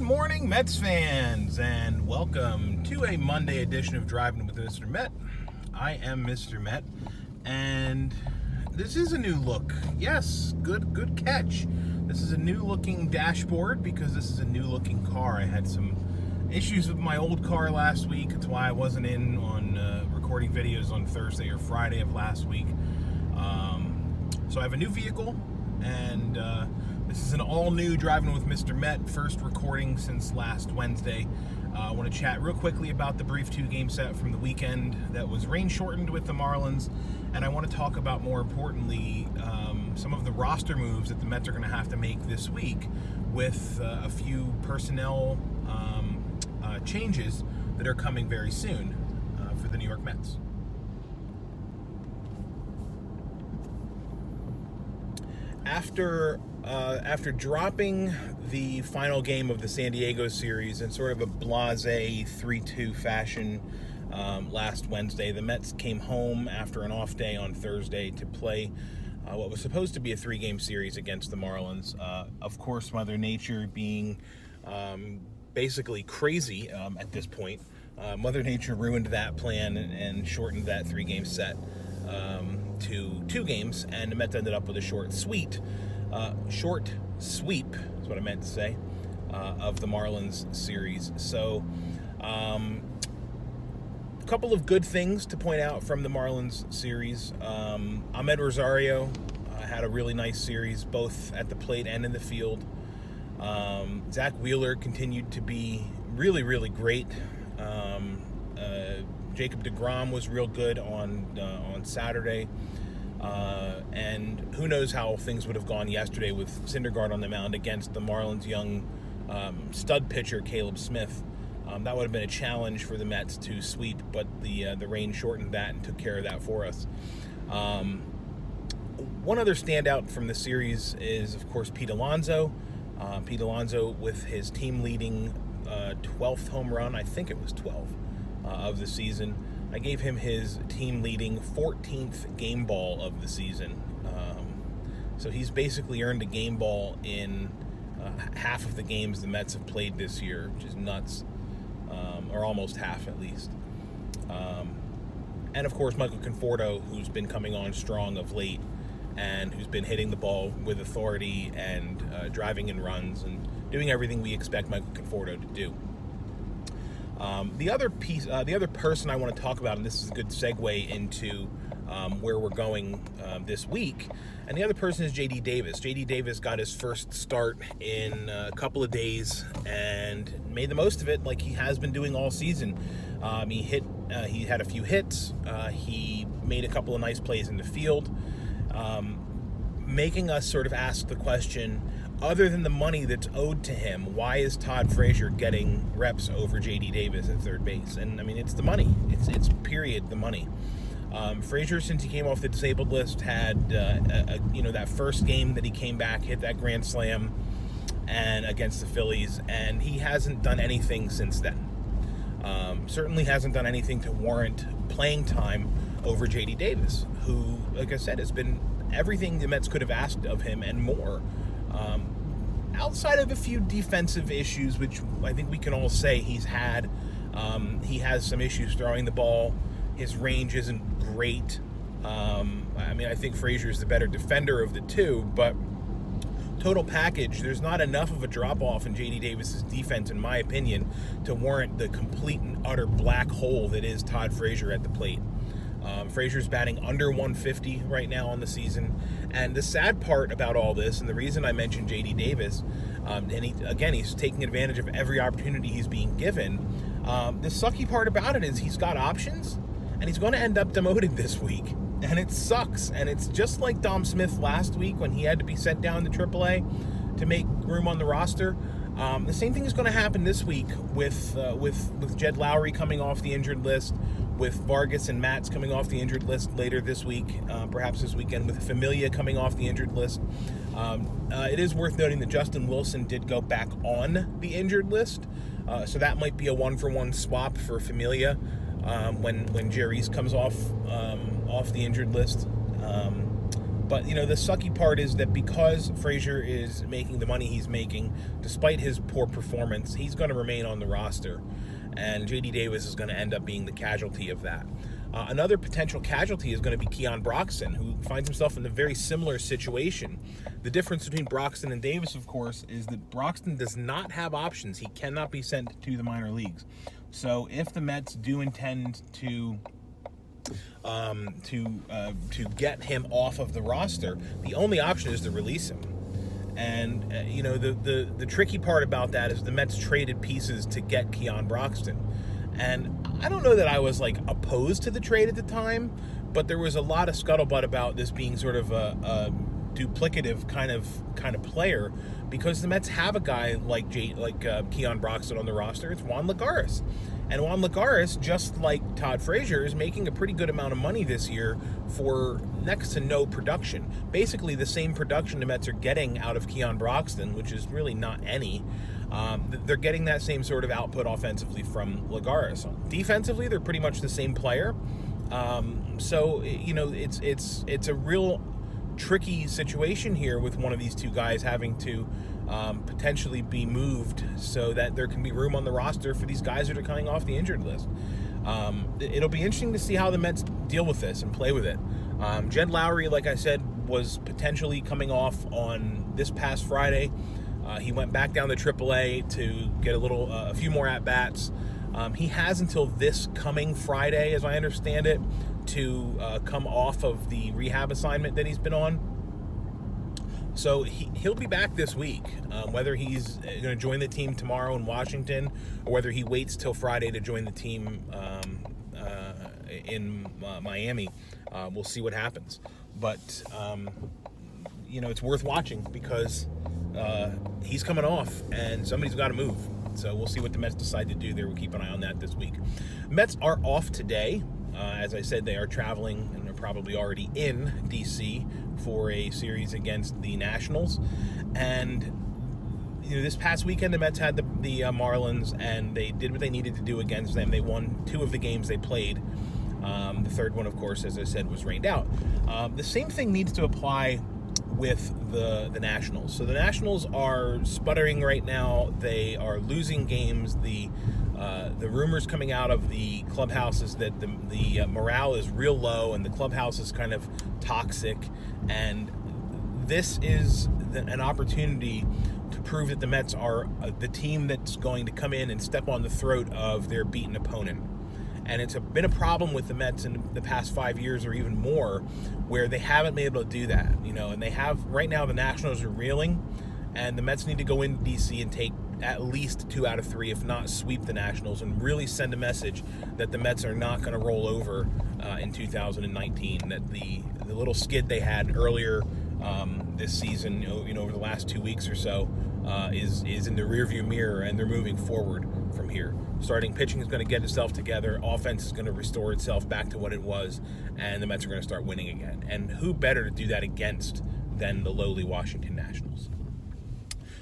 morning, Mets fans, and welcome to a Monday edition of Driving with Mr. Met. I am Mr. Met, and this is a new look. Yes, good catch. This is a new-looking dashboard because this is a new-looking car. I had some issues with my old car last week. That's why I wasn't in on recording videos on Thursday or Friday of last week. So I have a new vehicle, and this is an all-new Driving with Mr. Met, first recording since last Wednesday. I want to chat real quickly about the brief two-game set from the weekend that was rain-shortened with the Marlins, and I want to talk about, more importantly, some of the roster moves that the Mets are going to have to make this week with a few personnel changes that are coming very soon for the New York Mets. After dropping the final game of the San Diego series in sort of a blasé 3-2 fashion last Wednesday, the Mets came home after an off day on Thursday to play what was supposed to be a three-game series against the Marlins. Of course, Mother Nature being basically crazy at this point. Mother Nature ruined that plan and shortened that three-game set to two games, and the Mets ended up with a short sweep is what I meant to say, of the Marlins series. So a couple of good things to point out from the Marlins series. Ahmed Rosario had a really nice series both at the plate and in the field. Zach Wheeler continued to be really great. Jacob deGrom was real good on Saturday. And who knows how things would have gone yesterday with Syndergaard on the mound against the Marlins' young stud pitcher, Caleb Smith. That would have been a challenge for the Mets to sweep, but the rain shortened that and took care of that for us. One other standout from the series is, of course, Pete Alonso. Pete Alonso with his team-leading 12th home run, I think it was 12, of the season. I gave him his team-leading 14th game ball of the season. So he's basically earned a game ball in half of the games the Mets have played this year, which is nuts, or almost half at least. And, of course, Michael Conforto, who's been coming on strong of late and who's been hitting the ball with authority and driving in runs and doing everything we expect Michael Conforto to do. The other person I want to talk about, and this is a good segue into where we're going this week, and the other person is J.D. Davis. J.D. Davis got his first start in a couple of days and made the most of it like he has been doing all season. He had a few hits. He made a couple of nice plays in the field, making us sort of ask the question, other than the money that's owed to him, why is Todd Frazier getting reps over J.D. Davis at third base? And, I mean, it's the money. It's period, the money. Frazier, since he came off the disabled list, had, that first game that he came back, hit that grand slam and against the Phillies, and he hasn't done anything since then. Certainly hasn't done anything to warrant playing time over J.D. Davis, who, like I said, has been everything the Mets could have asked of him and more. Outside of a few defensive issues, which I think we can all say he's had, he has some issues throwing the ball. His range isn't great. I think Frazier is the better defender of the two, but total package, there's not enough of a drop-off in J.D. Davis's defense, in my opinion, to warrant the complete and utter black hole that is Todd Frazier at the plate. Frazier's batting under 150 right now on the season. And the sad part about all this, and the reason I mentioned J.D. Davis, and he's taking advantage of every opportunity he's being given. The sucky part about it is he's got options, and he's going to end up demoted this week. And it sucks. And it's just like Dom Smith last week when he had to be sent down to AAA to make room on the roster. The same thing is going to happen this week with Jed Lowry coming off the injured list, with Vargas and Matz coming off the injured list later this week, perhaps this weekend, with Familia coming off the injured list. It is worth noting that Justin Wilson did go back on the injured list, so that might be a one-for-one swap for Familia when Jerry's comes off the injured list. But, the sucky part is that because Frazier is making the money he's making, despite his poor performance, he's going to remain on the roster. And J.D. Davis is going to end up being the casualty of that. Another potential casualty is going to be Keon Broxton, who finds himself in a very similar situation. The difference between Broxton and Davis, of course, is that Broxton does not have options. He cannot be sent to the minor leagues. So if the Mets do intend to get him off of the roster, the only option is to release him. And the tricky part about that is the Mets traded pieces to get Keon Broxton. And I don't know that I was opposed to the trade at the time, but there was a lot of scuttlebutt about this being sort of a duplicative kind of player, because the Mets have a guy like Keon Broxton on the roster. It's Juan Lagares. And Juan Lagares, just like Todd Frazier, is making a pretty good amount of money this year for next to no production. Basically the same production the Mets are getting out of Keon Broxton, which is really not any. They're getting that same sort of output offensively from Lagares. Defensively, they're pretty much the same player. So it's a real tricky situation here with one of these two guys having to potentially be moved so that there can be room on the roster for these guys that are coming off the injured list. It'll be interesting to see how the Mets deal with this and play with it. Jed Lowry, like I said, was potentially coming off on this past Friday. He went back down to AAA to get a few more at-bats. He has until this coming Friday, as I understand it, to come off of the rehab assignment that he's been on. So he'll be back this week. Whether he's going to join the team tomorrow in Washington or whether he waits till Friday to join the team in Miami, we'll see what happens. But, it's worth watching because he's coming off and somebody's got to move. So we'll see what the Mets decide to do there. We'll keep an eye on that this week. Mets are off today. As I said, they are traveling and are probably already in D.C. for a series against the Nationals. And this past weekend, the Mets had the Marlins, and they did what they needed to do against them. They won 2 of the games they played. The third one, of course, as I said, was rained out. The same thing needs to apply with the Nationals. So the Nationals are sputtering right now. They are losing games. The rumors coming out of the clubhouse is that the morale is real low and the clubhouse is kind of toxic. And this is an opportunity to prove that the Mets are the team that's going to come in and step on the throat of their beaten opponent. And it's been a problem with the Mets in the past 5 years or even more, where they haven't been able to do that. And they have right now. The Nationals are reeling, and the Mets need to go into D.C. and take at least 2 out of 3, if not sweep the Nationals, and really send a message that the Mets are not going to roll over in 2019. That the little skid they had earlier this season, over the last 2 weeks or so, is in the rearview mirror, and they're moving forward from here. Starting pitching is going to get itself together. Offense is going to restore itself back to what it was, and the Mets are going to start winning again. And who better to do that against than the lowly Washington Nationals?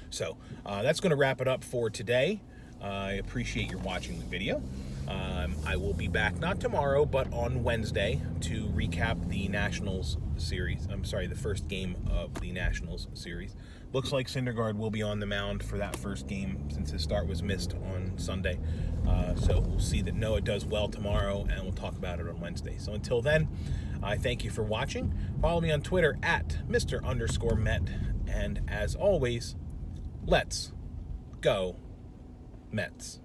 So that's going to wrap it up for today. I appreciate your watching the video. I will be back not tomorrow, but on Wednesday to recap the Nationals series. The first game of the Nationals series. Looks like Syndergaard will be on the mound for that first game since his start was missed on Sunday. So we'll see that Noah does well tomorrow, and we'll talk about it on Wednesday. So until then, I thank you for watching. Follow me on Twitter at Mr_Met. And as always, let's go Mets.